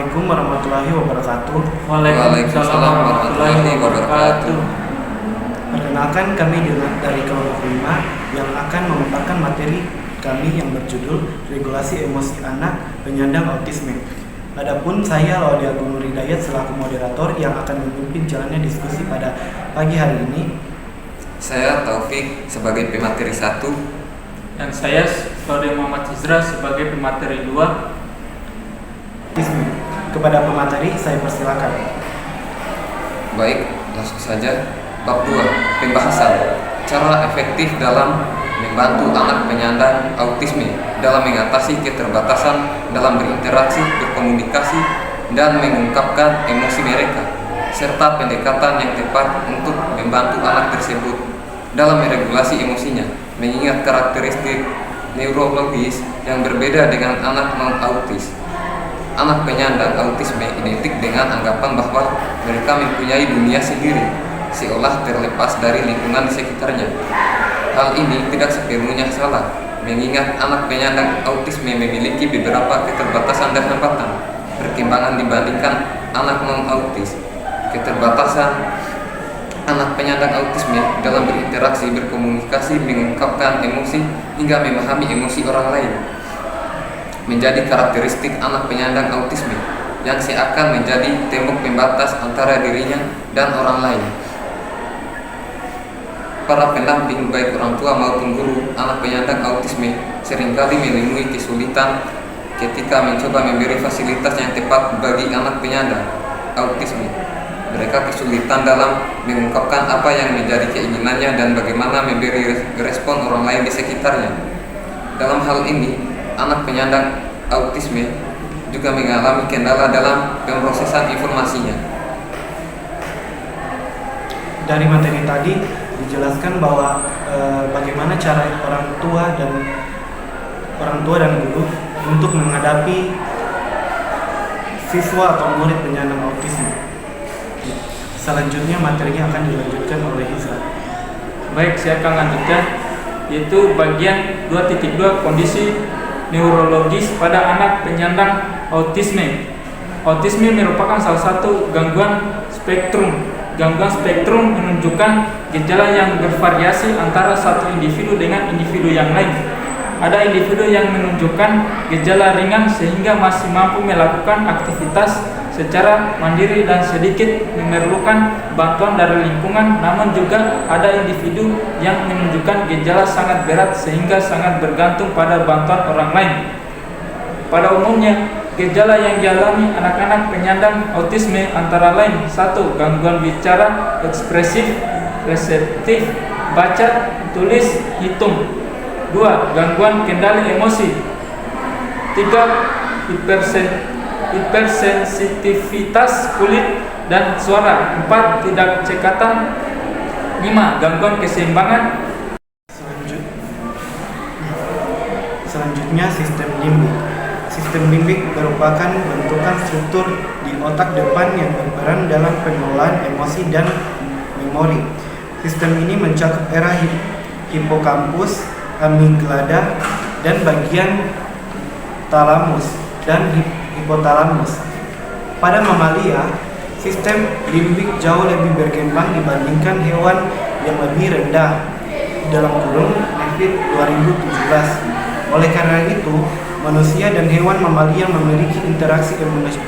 Assalamualaikum warahmatullahi wabarakatuh. Waalaikumsalam warahmatullahi wabarakatuh. Perkenalkan, kami dari kelompok 5 yang akan memaparkan materi kami yang berjudul Regulasi Emosi Anak Penyandang Autisme. Adapun saya Laudia Agung Nur Hidayat selaku moderator yang akan memimpin jalannya diskusi pada pagi hari ini. Saya Taufik sebagai pemateri 1 dan saya Laudia Muhammad Hizra sebagai pemateri 2. Kepada pemateri saya persilakan. Baik, langsung saja. Bab 2, pembahasan cara efektif dalam membantu anak penyandang autisme dalam mengatasi keterbatasan dalam berinteraksi, berkomunikasi, dan mengungkapkan emosi mereka, serta pendekatan yang tepat untuk membantu anak tersebut dalam meregulasi emosinya, mengingat karakteristik neurologis yang berbeda dengan anak non-autis. Anak penyandang autisme identik dengan anggapan bahwa mereka mempunyai dunia sendiri, seolah terlepas dari lingkungan di sekitarnya. Hal ini tidak sepenuhnya salah, mengingat anak penyandang autisme memiliki beberapa keterbatasan dan hambatan perkembangan dibandingkan anak non-autis. Keterbatasan anak penyandang autisme dalam berinteraksi, berkomunikasi, mengungkapkan emosi, hingga memahami emosi orang lain menjadi karakteristik anak penyandang autisme yang seakan menjadi tembok pembatas antara dirinya dan orang lain. Para pendamping, baik orang tua maupun guru anak penyandang autisme, seringkali menemui kesulitan ketika mencoba memberi fasilitas yang tepat bagi anak penyandang autisme. Mereka kesulitan dalam mengungkapkan apa yang menjadi keinginannya dan bagaimana memberi respon orang lain di sekitarnya. Dalam hal ini, anak penyandang autisme juga mengalami kendala dalam pemrosesan informasinya. Dari materi tadi dijelaskan bahwa bagaimana cara orang tua dan guru untuk menghadapi siswa atau murid penyandang autisme. Selanjutnya materinya akan dilanjutkan oleh Hizra. Baik, saya akan lanjutkan, yaitu bagian 2.2 kondisi neurologis pada anak penyandang autisme. Autisme merupakan salah satu gangguan spektrum. Gangguan spektrum menunjukkan gejala yang bervariasi antara satu individu dengan individu yang lain. Ada individu yang menunjukkan gejala ringan sehingga masih mampu melakukan aktivitas secara mandiri dan sedikit memerlukan bantuan dari lingkungan, namun juga ada individu yang menunjukkan gejala sangat berat sehingga sangat bergantung pada bantuan orang lain. Pada umumnya, gejala yang dialami anak-anak penyandang autisme antara lain: 1. Gangguan bicara, ekspresif, reseptif, baca, tulis, hitung. 2. Gangguan kendali emosi. 3. Hipersensitivitas kulit dan suara. 4. Tidak cekatan. 5. Gangguan keseimbangan. Selanjutnya sistem limbik. Sistem limbik merupakan bentukan struktur di otak depan yang berperan dalam pengelolaan emosi dan memori. Sistem ini mencakup area hipokampus, amigdala, dan bagian talamus dan hipotalamus. Pada mamalia, sistem limbik jauh lebih berkembang dibandingkan hewan yang lebih rendah, dalam kurung Neville 2017. Oleh karena itu, manusia dan hewan mamalia memiliki interaksi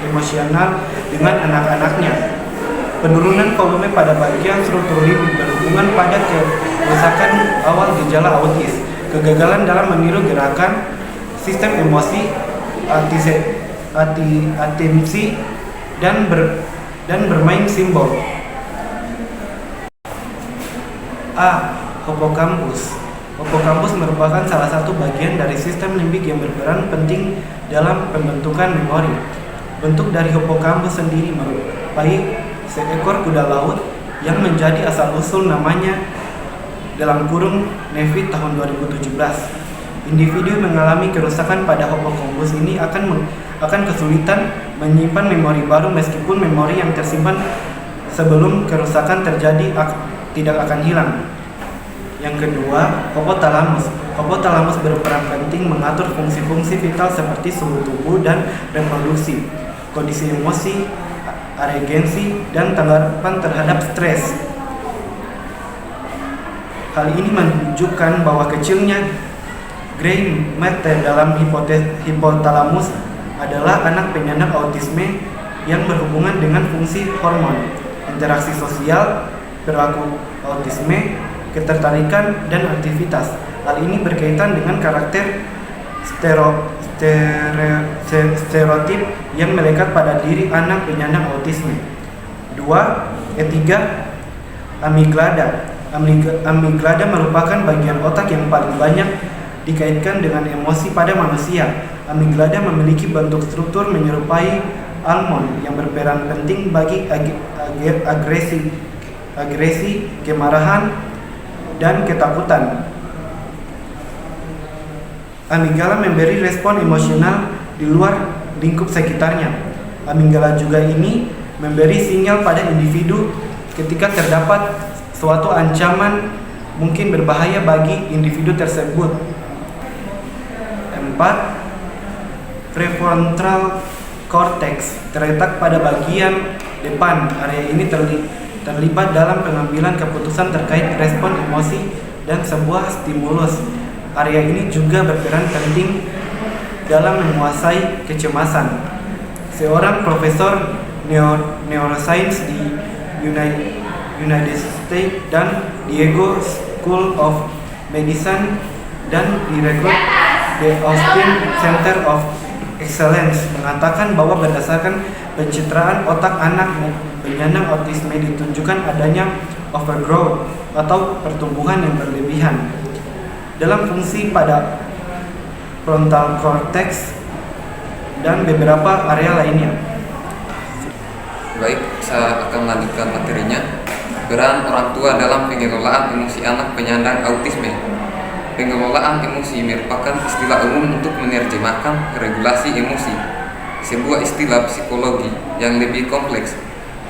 emosional dengan anak-anaknya. Penurunan volume pada bagian struktur limbik berhubungan pada kerusakan awal gejala autis, kegagalan dalam meniru gerakan, sistem emosi, atensi, dan bermain simbol. A. Hippocampus. Hippocampus merupakan salah satu bagian dari sistem limbik yang berperan penting dalam pembentukan memori. Bentuk dari hippocampus sendiri menyerupai seekor kuda laut yang menjadi asal-usul namanya, dalam kurung Neville tahun 2017. Individu mengalami kerusakan pada hippocampus ini akan kesulitan menyimpan memori baru, meskipun memori yang tersimpan sebelum kerusakan terjadi tidak akan hilang. Yang kedua, hipotalamus. Hipotalamus berperan penting mengatur fungsi-fungsi vital seperti suhu tubuh dan reproduksi. kondisi emosi, arogansi, dan tanggapan terhadap stres. Hal ini menunjukkan bahwa kecilnya gray matter dalam hipotalamus adalah anak penyandang autisme yang berhubungan dengan fungsi hormon, interaksi sosial, perilaku autisme, ketertarikan, dan aktivitas. Hal ini berkaitan dengan karakter stereotip yang melekat pada diri anak penyandang autisme. 2. Ketiga, amigdala. Amigdala merupakan bagian otak yang paling banyak dikaitkan dengan emosi pada manusia. Amigdala memiliki bentuk struktur menyerupai almond yang berperan penting bagi agresi, kemarahan, dan ketakutan. Amigdala memberi respon emosional di luar lingkup sekitarnya. Amigdala juga ini memberi sinyal pada individu ketika terdapat suatu ancaman mungkin berbahaya bagi individu tersebut. 4. Prefrontal cortex terletak pada bagian depan. Area ini terlibat dalam pengambilan keputusan terkait respon emosi dan sebuah stimulus. Area ini juga berperan penting dalam menguasai kecemasan. Seorang profesor neuroscience di United States dan Diego School of Medicine dan direkrut The Austin Center of Excellence mengatakan bahwa berdasarkan pencitraan otak anak penyandang autisme ditunjukkan adanya overgrowth atau pertumbuhan yang berlebihan dalam fungsi pada frontal cortex dan beberapa area lainnya. Baik, saya akan melanjutkan materinya. Peran orang tua dalam pengelolaan emosi anak penyandang autisme. Pengelolaan emosi merupakan istilah umum untuk menerjemahkan regulasi emosi, sebuah istilah psikologi yang lebih kompleks.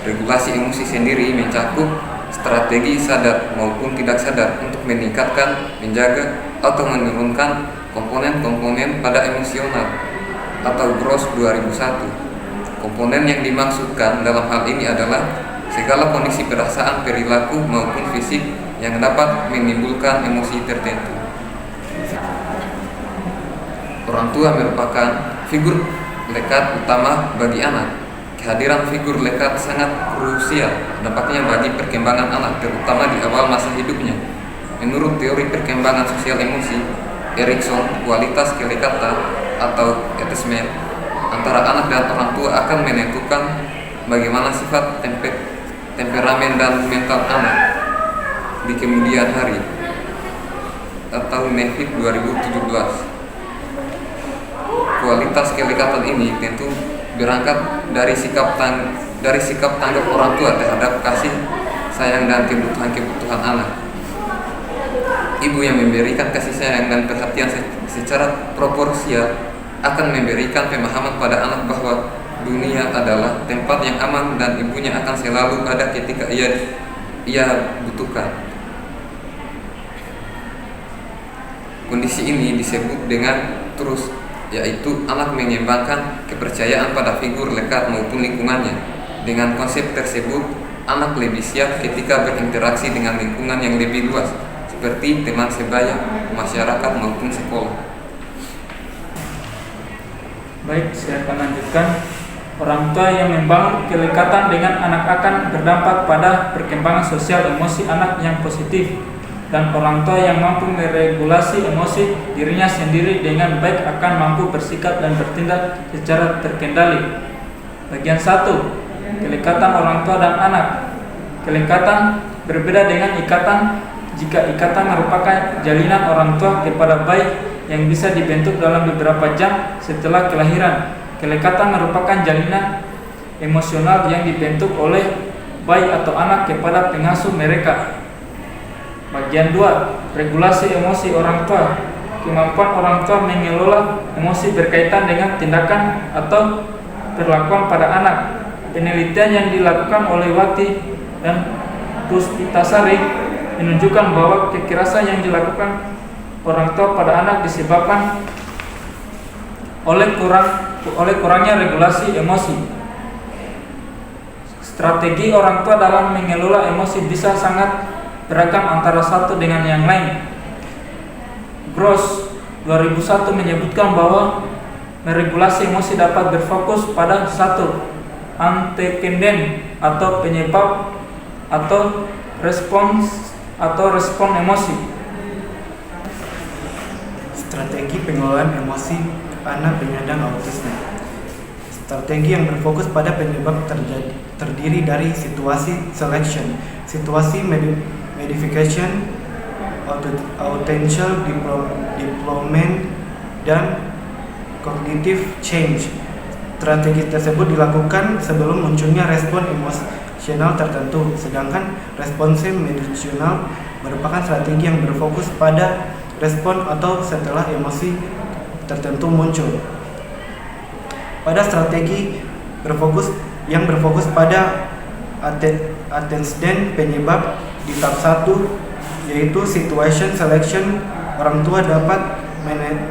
Regulasi emosi sendiri mencakup strategi sadar maupun tidak sadar untuk meningkatkan, menjaga, atau menurunkan komponen-komponen pada emosional atau Gross 2001. Komponen yang dimaksudkan dalam hal ini adalah segala kondisi perasaan, perilaku, maupun fisik yang dapat menimbulkan emosi tertentu. Orang tua merupakan figur lekat utama bagi anak. Kehadiran figur lekat sangat krusial dampaknya bagi perkembangan anak, terutama di awal masa hidupnya. Menurut teori perkembangan sosial emosi Erikson, kualitas kelekatan atau attachment antara anak dan orang tua akan menentukan bagaimana sifat, temperamen, dan mental anak di kemudian hari, atau NEVID 2017. Kualitas kelekatan ini tentu berangkat dari sikap tanggap orang tua terhadap kasih sayang dan kebutuhan anak. Ibu yang memberikan kasih sayang dan perhatian secara proporsial akan memberikan pemahaman pada anak bahwa dunia adalah tempat yang aman dan ibunya akan selalu ada ketika ia butuhkan. Kondisi ini disebut dengan trust, yaitu anak mengembangkan kepercayaan pada figur lekat maupun lingkungannya. Dengan konsep tersebut, anak lebih siap ketika berinteraksi dengan lingkungan yang lebih luas, seperti teman sebaya, masyarakat, maupun sekolah. Baik, saya akan lanjutkan. Orang tua yang membangun kelekatan dengan anak akan berdampak pada perkembangan sosial emosi anak yang positif, dan orang tua yang mampu meregulasi emosi dirinya sendiri dengan baik akan mampu bersikap dan bertindak secara terkendali. Bagian 1. Kelekatan orang tua dan anak. Kelekatan berbeda dengan ikatan. Jika ikatan merupakan jalinan orang tua kepada bayi yang bisa dibentuk dalam beberapa jam setelah kelahiran, kelekatan merupakan jalinan emosional yang dibentuk oleh bayi atau anak kepada pengasuh mereka. Bagian 2. Regulasi emosi orang tua. Kemampuan orang tua mengelola emosi berkaitan dengan tindakan atau perlakuan pada anak. Penelitian yang dilakukan oleh Wati dan Puspitasari menunjukkan bahwa kekerasan yang dilakukan orang tua pada anak disebabkan oleh kurangnya regulasi emosi. Strategi orang tua dalam mengelola emosi bisa sangat beragam antara satu dengan yang lain. Gross 2001 menyebutkan bahwa meregulasi emosi dapat berfokus pada satu, antecedent atau penyebab atau respon emosi. Strategi pengelolaan emosi anak penyandang autisme. Strategi yang berfokus pada penyebab terdiri dari situasi selection, situasi modification, attentional development, dan cognitive change. Strategi tersebut dilakukan sebelum munculnya respon emosional tertentu, sedangkan respons emosional merupakan strategi yang berfokus pada respon atau setelah emosi tertentu muncul. Pada strategi yang berfokus pada antecedent penyebab di tahap 1, yaitu situation selection, orang tua dapat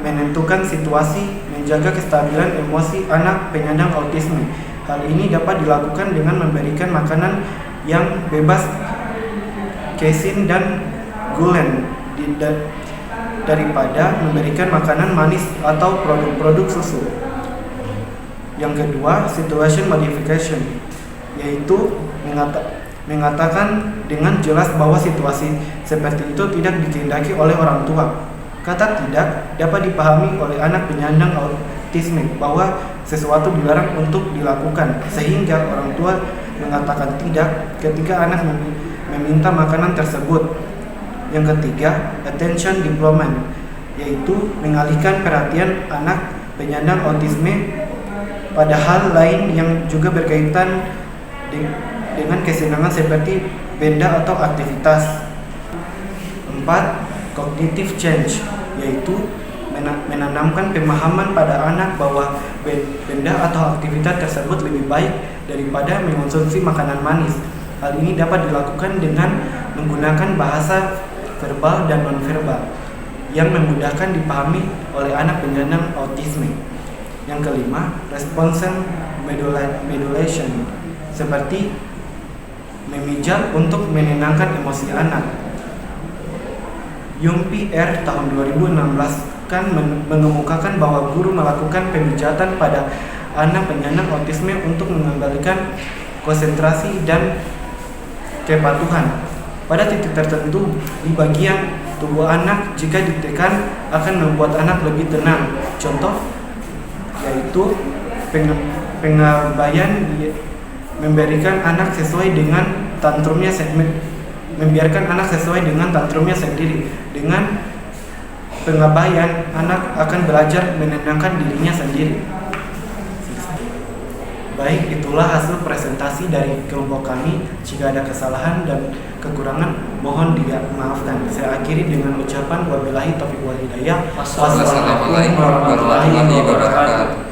menentukan situasi menjaga kestabilan emosi anak penyandang autisme. Hal ini dapat dilakukan dengan memberikan makanan yang bebas casein dan gluten daripada memberikan makanan manis atau produk-produk susu. Yang kedua, situation modification, yaitu mengatakan dengan jelas bahwa situasi seperti itu tidak dikehendaki oleh orang tua. Kata tidak dapat dipahami oleh anak penyandang autisme bahwa sesuatu dilarang untuk dilakukan, sehingga orang tua mengatakan tidak ketika anak meminta makanan tersebut. Yang ketiga, attention development, yaitu mengalihkan perhatian anak penyandang autisme pada hal lain yang juga berkaitan dengan kesenangan seperti benda atau aktivitas. 4. Cognitive change, yaitu menanamkan pemahaman pada anak bahwa benda atau aktivitas tersebut lebih baik daripada mengonsumsi makanan manis. Hal ini dapat dilakukan dengan menggunakan bahasa verbal dan nonverbal yang memudahkan dipahami oleh anak penyandang autisme. Yang kelima, response modulation, seperti memijat untuk menenangkan emosi anak. Yumpi R tahun 2016 kan mengemukakan bahwa guru melakukan pemijatan pada anak penyandang autisme untuk mengembalikan konsentrasi dan kepatuhan pada titik tertentu di bagian tubuh anak. Jika ditekan akan membuat anak lebih tenang. Contoh yaitu pengabaian, memberikan anak sesuai dengan tantrumnya, membiarkan anak sesuai dengan tantrumnya sendiri. Dengan pengabaian, anak akan belajar menenangkan dirinya sendiri. Baik, itulah hasil presentasi dari kelompok kami. Jika ada kesalahan dan kekurangan, mohon dimaafkan. Saya akhiri dengan ucapan wabillahi taufiq wal hidayah. Wassalamualaikum warahmatullahi wabarakatuh.